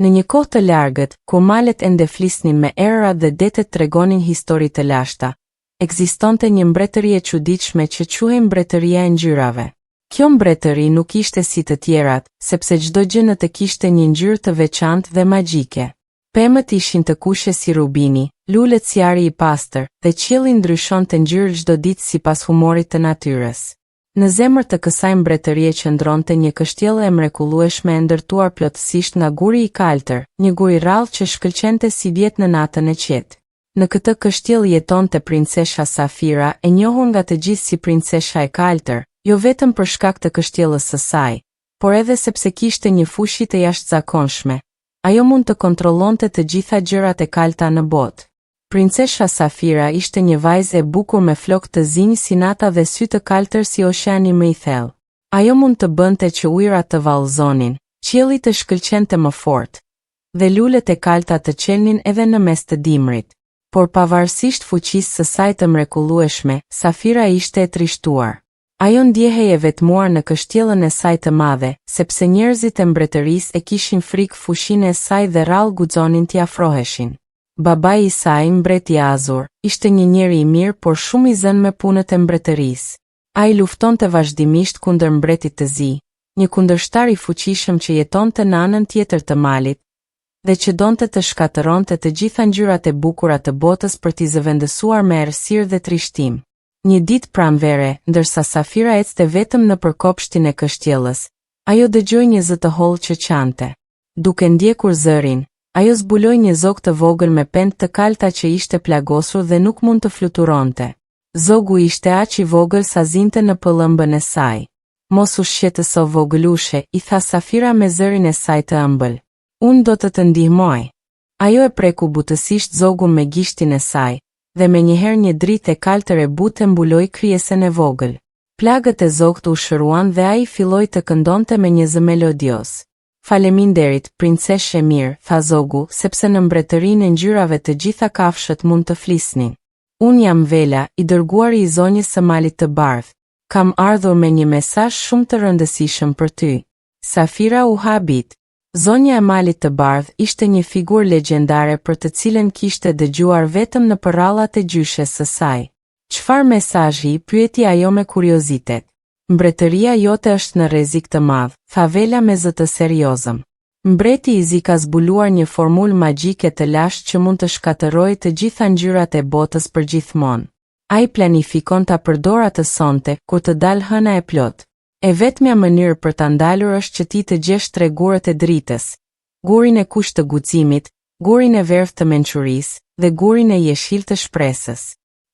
Në një kohë të largët, kur malet ende flisnin me erërat dhe detet tregonin histori të lashta, ekzistonte një mbretëri e çuditshme që quhej mbretëria e ngjyrave. Kjo mbretëri nuk ishte si të tjerat, sepse çdo gjë në të kishte një ngjyrë të veçantë dhe magjike. Pemët ishin të kuqe si rubini, lulet si ari i pastër, dhe qielli ndryshonte ngjyrë çdo ditë sipas humorit të natyrës. Në zemër të kësaj mbretërie qëndronte një kështjellë e mrekullueshme e ndërtuar plotësisht nga guri i kaltër, një gur i rrallë që shkëlqente si vjet në natën e qetë. Në këtë kështjellë jetonte princesha Safira, e njohur nga të gjithë si princesha e kaltër, jo vetëm për shkak të kështjellës së saj, por edhe sepse kishte një fushi të jashtëzakonshme. Ajo mund të kontrollonte të gjitha gjërat e kalta në botë. Princesha Safira ishte një vajzë e bukur me flokë të zinj si nata dhe sy të kaltër si oqeani më i thellë. Ajo mund të bënte që ujërat të vallëzonin, qielli të shkëlqente më fort, dhe lulet e kalta të qelnin edhe në mes të dimrit. Por pavarësisht fuqisë së saj të mrekullueshme, Safira ishte e trishtuar. Ajo ndjehej e vetmuar në kështjellën e saj të madhe, sepse njerëzit e mbretërisë e kishin frikë fushinë e saj dhe rrallë guxonin t'i afroheshin. Babai i saj, mbreti Azur, ishte një njeri i mirë por shumë i zënë me punët e mbretërisë. Ai luftonte vazhdimisht kundër mbretit të zi, një kundërshtar i fuqishëm që jetonte në anën tjetër të malit, dhe që donte të shkatëronte të gjitha ngjyrat e bukura të botës për t'i zëvendësuar me errësirë dhe trishtim. Një ditë pranvere, ndërsa Safira ecte vetëm nëpër kopshtin e kështjellës, ajo dëgjoi një zë të hollë që qante. Duke ndjekur zërin, ajo zbuloi një zog të vogël me pend të kalta që ishte plagosur dhe nuk mund të fluturonte. Zogu ishte aq i vogël sa zinte në pëllëmbën e saj. Mos u shqetëso vogëlushe, i tha Safira me zërin e saj të ëmbël. Unë do të ndihmoj. Ajo e preku butësisht zogun me gishtin e saj, dhe me njëherë një dritë e kaltër e butë mbuloi kryesen e vogël. Plagët e zogut u shëruan dhe ai filloi të këndonte me një zë melodios. Faleminderit, princeshë e mirë, tha zogu, sepse në mbretërinë e ngjyrave të gjitha kafshët mund të flisnin. Unë jam Vela, i dërguari i zonjës së malit të bardhë. Kam ardhur me një mesazh shumë të rëndësishëm për ty. Safira u habit. Zonja e malit të bardhë ishte një figurë legjendare për të cilën kishte dëgjuar vetëm në përrallat e gjyshes së saj. Çfarë mesazhi? Pyeti ajo me kuriozitet. Mbretëria jote është në rrezik të madh, tha Vela me zë të seriozëm. Mbreti i zi ka zbuluar një formulë magjike të lashtë që mund të shkatërrojë të gjitha ngjyrat e botës përgjithmonë. Ai planifikon ta përdorë atë sonte, kur të dalë hëna e plot. E vetmja mënyrë për ta ndalur është që ti të gjesh tre gurët e dritës, gurin e kuq të guximit, gurin e verdhë të mençurisë dhe gurin e jeshil të shpresës.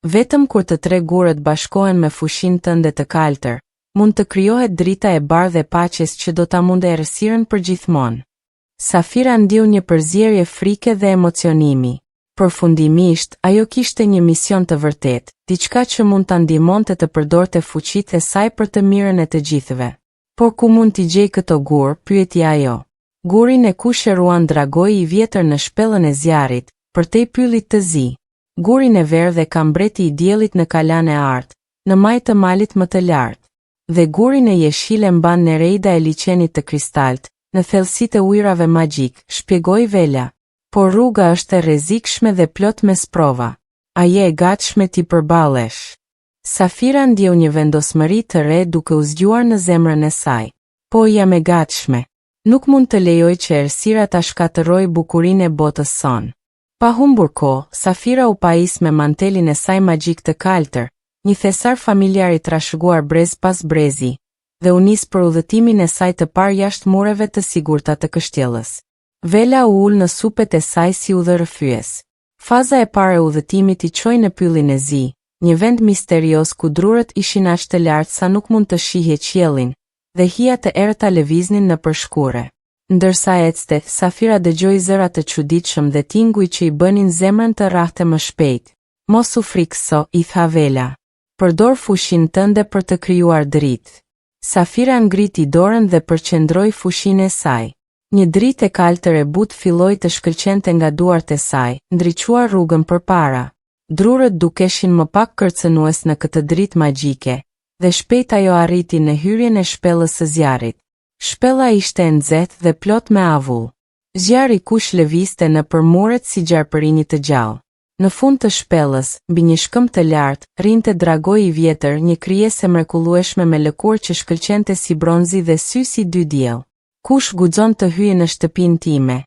Vetëm kur të tre gurët bashkohen me fushinë tënde të kaltër, mund të krijohet drita e bardhë e paqes që do ta mundë errësirën përgjithmonë. Safira ndiu një përzierje frike dhe emocionimi. Përfundimisht, ajo kishte një mision të vërtetë, diçka që mund ta ndihmonte të përdorte fuqitë e saj për të mirën e të gjithëve. Por ku mund t'i gjej këto gur? Pyeti ajo. Gurin e kuq e ruan dragoi i vjetër në shpellën e zjarrit, përtej pyllit të zi. Gurin e verdhë ka mbreti i diellit në kalan e artë, në maj të malit më të lartë. Dhe gurin e jeshil e mban Nereida e liçenit të kristalt, në thellësitë e ujrave magjik, shpjegoi Vela. Por rruga është e rrezikshme dhe plot me sprova. A je e gatshme t'i përballesh? Safira ndjeu një vendosmëri të re duke u zgjuar në zemrën e saj. Po jam e gatshme. Nuk mund të lejoj që errësira ta shkatërrojë bukurinë e botës sonë. Pa humbur kohë, Safira u pais me mantelin e saj magjik të kaltër, një thesar familjar i trashëguar brez pas brezi, dhe u nis për udhëtimin e saj të parë jashtë mureve të sigurta të kështjellës. Vela u ul në supet e saj si udhërrëfyes. Faza e parë e udhëtimit i çoi në pyllin e zi, një vend misterios ku drurët ishin aq të lartë sa nuk mund të shihje qiellin, dhe hija të errëta lëviznin në përshkure. Ndërsa ecte, Safira dëgjoi zëra të çuditshëm dhe tinguj që i bënin zemrën të rrahte më shpejt. Mos u frikëso, i tha Vela. Përdor fushinë tënde për të krijuar dritë. Safira ngriti dorën dhe përqendroi fushinë e saj. Një dritë e kaltër e butë filloi të shkëlqente nga duart e saj, ndriçuar rrugën përpara. Drurët dukeshin më pak kërcënues në këtë dritë magjike, dhe shpejt ajo arriti në hyrjen e shpellës së zjarrit. Shpella ishte e nxehtë dhe plot me avull. Zjarri kush lëvizte në përmuret si gjarpërini të gjallë. Në fund të shpellës, mbi një shkëmb të lartë, rinte dragoi i vjetër, një krijesë e mrekullueshme me lëkurë që shkëlqente si bronzi dhe sy si dy diell. Kush guxon të hyjë në shtëpinë time?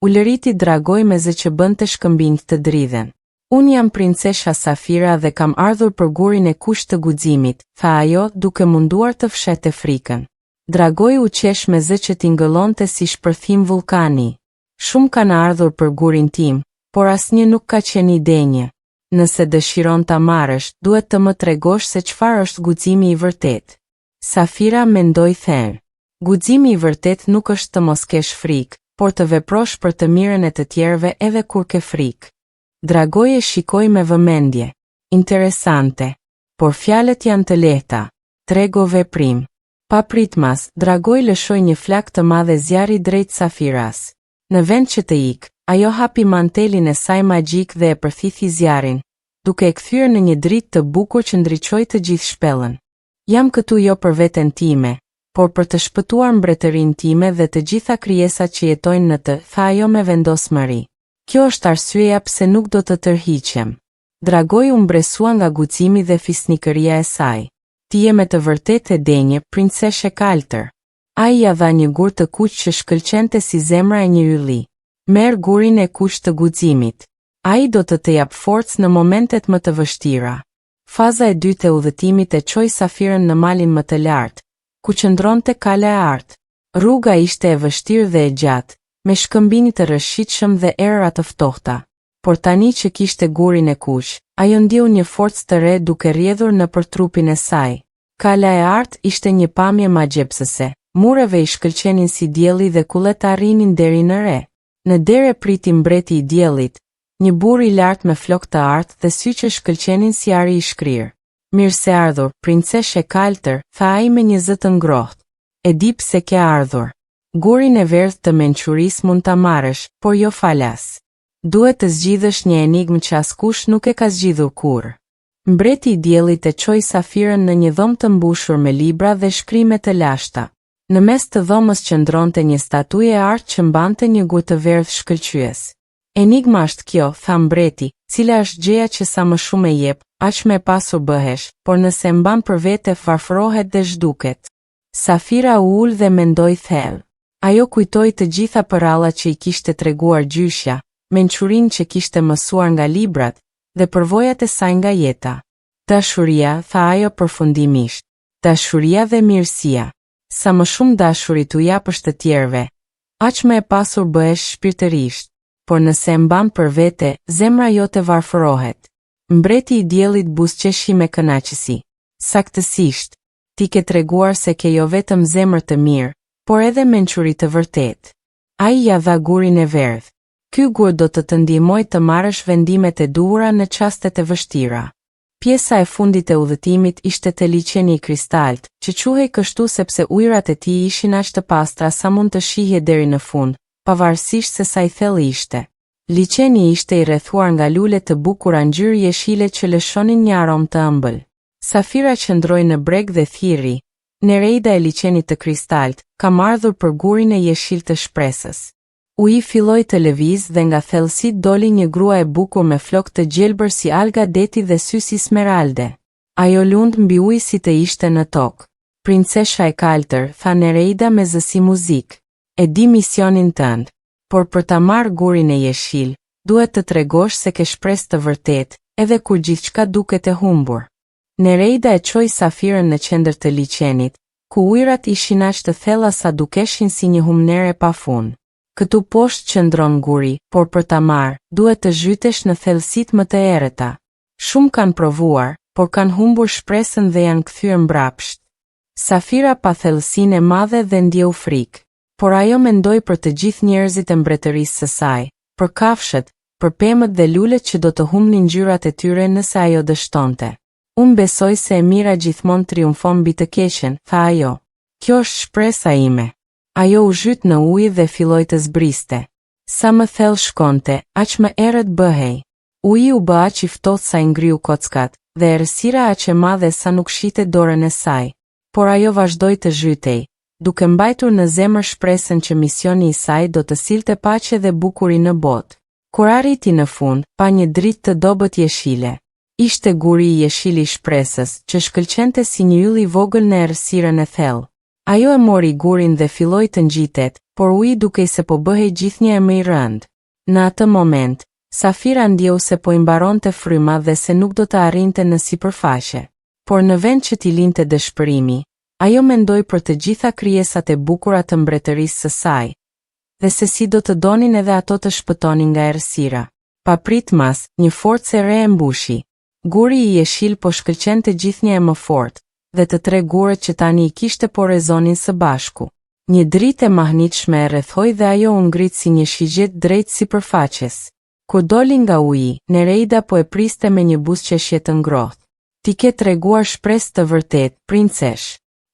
U lëriti dragoi me zë që bënte shkëmbinj të dridhen. Unë jam princesha Safira dhe kam ardhur për gurin e kush të guximit, tha ajo, duke munduar të fshete frikën. Dragoi u qesh me zë që tingëllonte si shpërthim vulkani. Shumë kanë ardhur për gurin tim, por asnjë nuk ka qenë i denjë. Nëse dëshiron ta marrësh, duhet të më tregosh se çfarë është guximi i vërtet. Safira mendoi thënë. Guximi i vërtet nuk është të mos kesh frikë, por të veprosh për të mirën e të tjerëve edhe kur ke frikë. Dragoi e shikoi me vëmendje. Interesante. Por fjalët janë të lehta. Trego veprim. Pa pritmas, dragoi lëshoi një flak të madhe zjarri drejt Safiras. Në vend që të ikë, ajo hapi mantelin e saj magjik dhe e përthithi zjarrin, duke e kthyer në një dritë të bukur që ndriçoi të gjithë shpellën. Jam këtu jo për veten time, por për të shpëtuar mbretërinë time dhe të gjitha krijesat që jetojnë në të, tha ajo me vendosmëri. Kjo është arsyeja pse nuk do të tërhiqem. Dragoi u mbresua nga guximi dhe fisnikëria e saj. Ti je me të vërtetë e denjë, princeshe kaltër. Ai ja dha një gur të kuq që shkëlqente si zemra e një ylli. Merr gurin e kuq të guximit. Ai do të jap forcë në momentet më të vështira. Faza e dytë e udhëtimit e çoi Safirën në malin më të lartë, ku qëndronte kala e artë. Rruga ishte e vështirë dhe e gjatë, me shkëmbinj të rrëshitshëm dhe erëra të ftohta. Por tani që kishte gurin e kuq, ajo ndjeu një forcë të re duke rrjedhur nëpër trupin e saj. Kala e artë ishte një pamje magjepsëse, mureve i shkëlqenin si dielli dhe kullet arrinin deri në re. Në dere priti mbreti i diellit, një burr i lartë me flokë të artë dhe sy që shkëlqenin si ari i shkrirë. Mirë se ardhur, princeshe kaltër, tha ai me një zë të ngrohtë. E di pse ke ardhur. Gurin e verdhë të mençurisë mund ta marrësh, por jo falas. Duhet të zgjidhësh një enigmë që askush nuk e ka zgjidhur kurrë. Mbreti i diellit e çoi Safirën në një dhomë të mbushur me libra dhe shkrime të lashta. Në mes të dhomës qëndronte një statuje e artë që mbante një gur të verdhë shkëlqyes. Enigma është kjo, tha mbreti, cila është gjëja që sa më shumë e jep, aq më e pasur bëhesh, por nëse mban për vete varfërohet dhe zhduket. Safira u ul dhe mendoi thellë. Ajo kujtoi të gjitha përrallat që i kishte treguar gjyshja, mençurinë që kishte mësuar nga librat dhe përvojat e saj nga jeta. Dashuria, tha ajo përfundimisht. Dashuria dhe mirësia. Sa më shumë dashuri t'u japësh të tjerëve, aq më e pasur bëhesh shpirtërisht, por nëse mban për vete, zemra jote varfërohet. Mbreti i diellit buzëqeshi me kënaqësi. Saktësisht, ti ke treguar se ke jo vetëm zemër të mirë, por edhe mençuri të vërtetë. Ai ja dha gurin e verdhë. Ky gur do të ndihmojë të marrësh vendimet e duhura në çastet e vështira. Pjesa e fundit e udhëtimit ishte te liçeni i kristalt, që quhej kështu sepse ujërat e tij ishin aq të pastra sa mund të shihej deri në fund, pavarësisht se sa i thellë ishte. Liçeni ishte i rrethuar nga lule të bukura ngjyrë jeshile që lëshonin një aromë të ëmbël. Safira qëndroi në breg dhe thirri. Nereida e liçenit të kristalt, kam ardhur për gurin e jeshil të shpresës. Uji filloi të lëviz dhe nga thellësit doli një grua e bukur me flokë të gjelbër si alga deti dhe sy si smeralde. Ajo lund mbi ujë si të ishte në tokë. Princesha e kaltër, tha Nereida me zë si muzikë. E di misionin tënd, por për ta marrë gurin e jeshil, duhet të tregosh se ke shpresë të vërtetë, edhe kur gjithçka duket e humbur. Nereida e çoi Safirën në qendër të liçenit, ku ujërat ishin aq të thella sa dukeshin si një humnere pafund. Këtu poshtë qëndron guri, por për ta marrë, duhet të zhytesh në thellësitë më të errëta. Shumë kanë provuar, por kanë humbur shpresën dhe janë kthyer mbrapsht. Safira pa thellësinë e madhe dhe ndjeu frikë, por ajo mendoi për të gjithë njerëzit e mbretërisë së saj, për kafshët, për pemët dhe lulet që do të humbnin ngjyrat e tyre nëse ajo dështonte. Unë besoj se e mira gjithmonë triumfon mbi të keqen, tha ajo. Kjo është shpresa ime. Ajo u zhyt në ujë dhe filloi të zbriste. Sa më thellë shkonte, aq më errët bëhej. Uji u bë aq i ftohtë sa i ngriu kockat, dhe errësira aq e madhe sa nuk shite dorën e saj. Por ajo vazhdoi të zhytej, duke mbajtur në zemër shpresën që misioni i saj do të sillte paqe dhe bukuri në botë. Kur arriti në fund, pa një dritë të dobët jeshile. Ishte guri i jeshil i shpresës, që shkëlqente si një yll i vogël në errësirën e thellë. Ajo e mori gurin dhe filloi të ngjitet, por ui dukej se po bëhej gjithnjë e më i rënd. Në atë moment, Safira ndjeu se po i mbaronte fryma dhe se nuk do të arrinte në sipërfaqe. Por në vend që t'i linte dëshpërimi, ajo mendoi për të gjitha krijesat e bukura të mbretërisë së saj, dhe se si do të donin edhe ato të shpëtonin nga errësira. Pa pritmas, një forcë e re e mbushi. Guri i jeshil po shkëlqente gjithnjë e më fort, dhe të tre gurët që tani i kishte po rezonin së bashku. Një dritë e mahnitshme e rrethoi dhe ajo u ngrit si një shigjet drejt sipërfaqes. Kur doli nga uji, Nereida po e priste me një buzëqeshje të ngrohtë. Ti ke treguar shpresë të vërtet, princesh.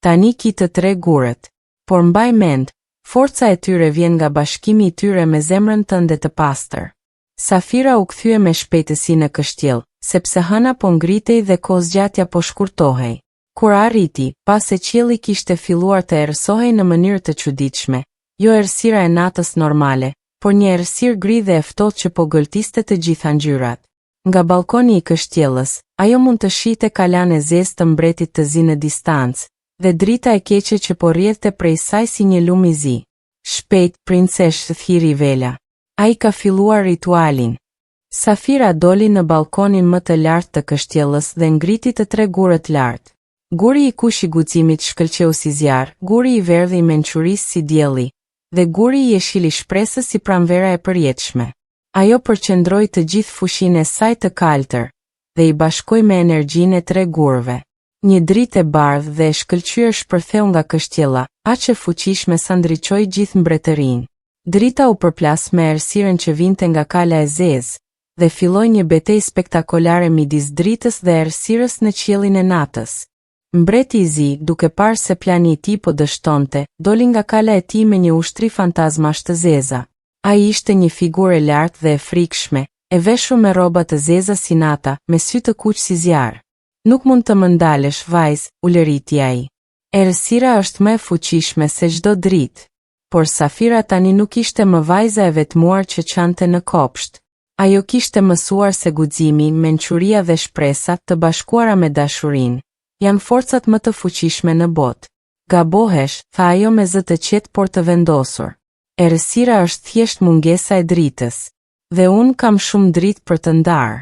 Tani ki të tre gurët. Por mbaj mend, forca e tyre vjen nga bashkimi i tyre me zemrën tënde të pastër. Safira u kthye me shpejtësi në kështjell, sepse hëna po ngritej dhe kozgjatja po shkurtohej. Kur arriti, pas se qielli kishte filluar të errësohej në mënyrë të çuditshme, jo errësira e natës normale, por një errësirë gri dhe e ftohtë që po gëltiste të gjitha ngjyrat. Nga balkoni i kështjellës, ajo mund të shihte kalan e zezë të mbretit të zi në distancë, dhe drita e keqe që po rrjedhte prej saj si një lum i zi. Shpejt, princesh, thiri Vela. Ai ka filluar ritualin. Safira doli në balkonin më të lartë të kështjellës dhe ngriti të tre gurët lart. Guri i kush i guximit shkëlqeu si zjarr, guri i verdhë i mençurisë si dielli, dhe guri i jeshil i shpresës si pranvera e përjetshme. Ajo përqendroi të gjithë fushinë e saj të kaltër, dhe i bashkoi me energjinë e tre gurëve. Një dritë e bardhë dhe e shkëlqyer shpërtheu nga kështjella, aq e fuqishme sa ndriçoi gjithë mbretërinë. Drita u përplas me errësirën që vinte nga kala e zezë, dhe filloi një betejë spektakolare midis dritës dhe errësirës në qiellin e natës. Mbreti i zi, duke parë se plani i tij po dështonte, doli nga kala e tij me një ushtri fantazmash të zeza. Ai ishte një figurë e lartë dhe e frikshme, e veshur me rroba të zeza si nata, me sy të kuq si zjarr. Nuk mund të më ndalesh, vajzë, u lëriti ai. Errësira është më e fuqishme se çdo dritë. Por Safira tani nuk ishte më vajza e vetmuar që qante në kopsht. Ajo kishte mësuar se guximi, mençuria dhe shpresa, të bashkuara me dashurinë, janë forcat më të fuqishme në botë. Gabohesh, tha ajo me zë të qetë por të vendosur. Errësira është thjesht mungesa e dritës. Dhe unë kam shumë dritë për të ndarë.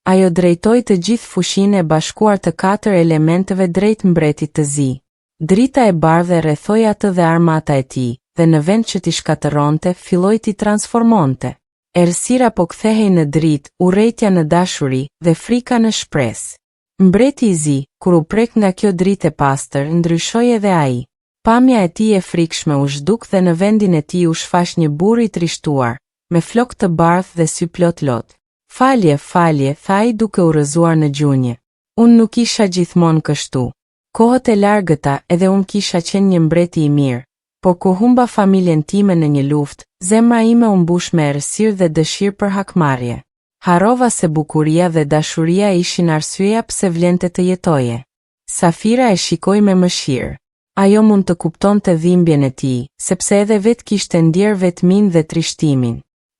Ajo drejtoi të gjithë fushinë e bashkuar të katër elementeve drejt mbretit të zi. Drita e bardhë rrethoi atë dhe armata e tij, dhe në vend që t'i shkatëronte, filloi t'i transformonte. Errësira po kthehej në dritë, urrejtja në dashuri dhe frika në shpresë. Mbreti i zi, kur u prek nga kjo dritë e pastër, ndryshoi edhe ai. Pamja e tij e frikshme u zhduk dhe në vendin e tij u shfaq një burr i trishtuar, me flokë të bardhë dhe sy plot lot. Falje, falje, tha ai duke u rrëzuar në gjunjë. Unë nuk isha gjithmonë kështu. Kohët e largëta edhe unë kisha qenë një mbreti i mirë, por kur humba familjen time në një luftë, zemra ime u mbush me errësirë dhe dëshirë për hakmarrje. Harova se bukuria dhe dashuria ishin arsyeja pse vlente të jetoje. Safira e shikoi me mëshirë. Ajo mund të kuptonte dhimbjen e tij, sepse edhe vetë kishte ndjer vetmin dhe trishtimin.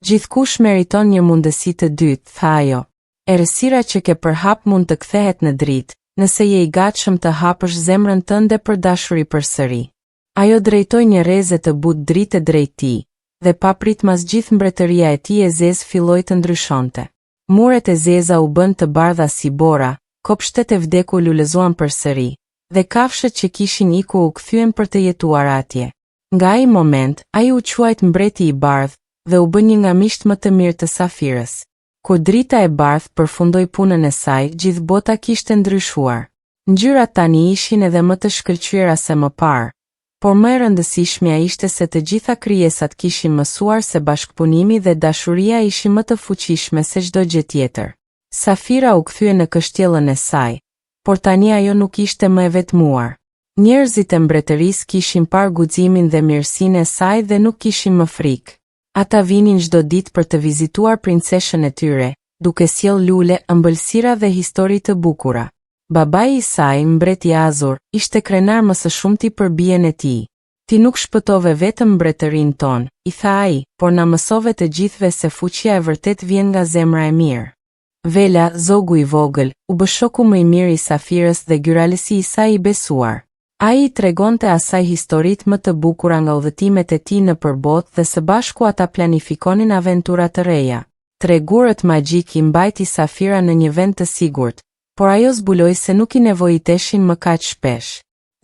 Gjithkush meriton një mundësi të dytë, tha ajo. Errësira që ke përhap mund të kthehet në dritë, nëse je i gatshëm të hapësh zemrën tënde për dashuri përsëri. Ajo drejtoi një rrezë të butë dritë drejt tij, dhe pa pritmas gjithë mbretëria e tij e zezë filloi të ndryshonte. Muret e zeza u bën të bardha si bora, kopshtet e vdekur lulëzuan përsëri, dhe kafshët që kishin ikur u kthyen për të jetuar atje. Nga ai moment, ai u quajt mbreti i bardhë dhe u bë një nga miqtë më të mirë të Safirës. Kur drita e bardhë përfundoi punën e saj, gjithë bota kishte ndryshuar. Ngjyrat tani ishin edhe më të shkëlqyera se më parë, por më e rëndësishmja ishte se të gjitha krijesat kishin mësuar se bashkëpunimi dhe dashuria ishin më të fuqishme se çdo gjë tjetër. Safira u kthye në kështjellën e saj, por tani ajo nuk ishte më e vetmuar. Njerëzit e mbretërisë kishin parë guximin dhe mirësinë e saj dhe nuk kishin më frikë. Ata vinin çdo ditë për të vizituar princeshën e tyre, duke sjell lule, ëmbëlsira dhe histori të bukura. Babai i saj, mbreti Azur, ishte krenar më së shumti për bien e tij. Ti nuk shpëtove vetëm mbretërinë tonë, I tha ai, por na mësove të gjithve se fuqia e vërtet vjen nga zemra e mirë. Vela, zogu I vogël, u bë shoku më I mirë I Safirës dhe gjyralësi I saj I besuar. Ai I tregonte asaj historitë më të bukura nga udhëtimet e tij nëpër botë dhe së bashku ata planifikonin aventura të reja. Tregurët magjik I mbajti Safira në një vend të sigurt, por ajo zbuloi se nuk I nevojiteshin më kaq shpesh.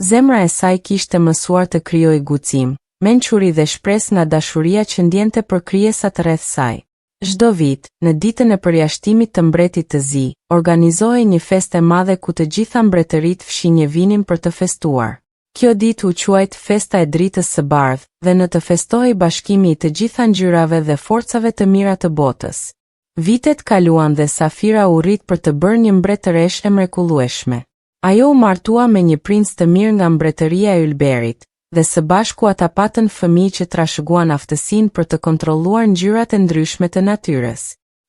Zemra e saj kishte mësuar të krijojë guxim, mençuri dhe shpresë nga dashuria që ndjente për krijesat rreth saj. Çdo vit, në ditën e përjashtimit të mbretit të zi, organizohej një festë e madhe ku të gjitha mbretëritë fshin një vinin për të festuar. Kjo ditë u quajt Festa e Dritës së Bardhë dhe në të festohej bashkimi I të gjitha ngjyrave dhe forcave të mira të botës. Vitet kaluan dhe Safira u rrit për të bërë një mbretëresh e mrekullueshme. Ajo u martua me një princ të mirë nga mbretëria e Ylberit, dhe së bashku ata patën fëmijë që trashëguan aftësinë për të kontrolluar ngjyrat e ndryshme të natyrës.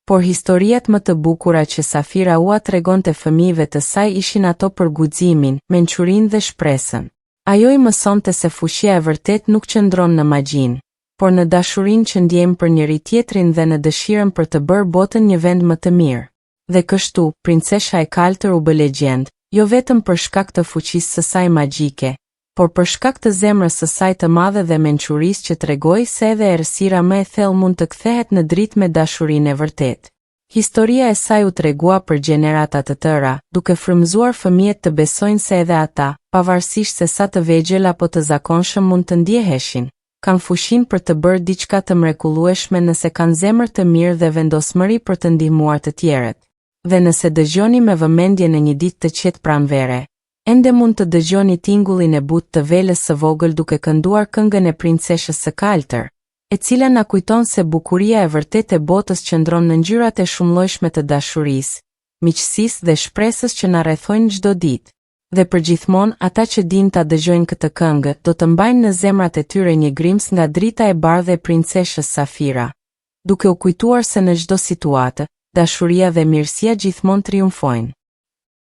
Por historiat më të bukura që Safira ua tregonte fëmijëve të saj ishin ato për guximin, mençurinë dhe shpresën. Ajo I mësonte se fuqia e vërtet nuk qëndron në magjinë, por në dashurinë që ndjejmë për njëri tjetrin dhe në dëshirën për të bërë botën një vend më të mirë. Dhe kështu, princesha e kaltër u bë legjend, jo vetëm për shkak të fuqisë së saj magjike, por për shkak të zemrës së saj të madhe dhe mençurisë që tregoi se edhe errësira më e thellë mund të kthehet në dritë me dashurinë e vërtetë. Historia e saj u tregua për gjenerata të tëra, duke frymëzuar fëmijët të besojnë se edhe ata, pavarësisht se sa të vegjël apo të zakonshëm mund të ndjeheshin, kanë fuqinë për të bërë diçka të mrekullueshme nëse kanë zemër të mirë dhe vendosmëri për të ndihmuar të tjerët. Dhe nëse dëgjoni me vëmendje në një ditë të qetë pranvere, ende mund të dëgjoni tingullin e butë të velës së vogël duke kënduar këngën e princeshës së kaltër, e cila na kujton se bukuria e vërtetë e botës qëndron në ngjyrat e shumëllojshme të dashurisë, miqësisë dhe shpresës që na rrethojnë çdo ditë. Dhe përgjithmonë ata që dinë ta dëgjojnë këtë këngë, do të mbajnë në zemrat e tyre një grims nga drita e bardhë e princeshës Safira, duke u kujtuar se në çdo situatë, dashuria dhe mirësia gjithmonë triumfojnë.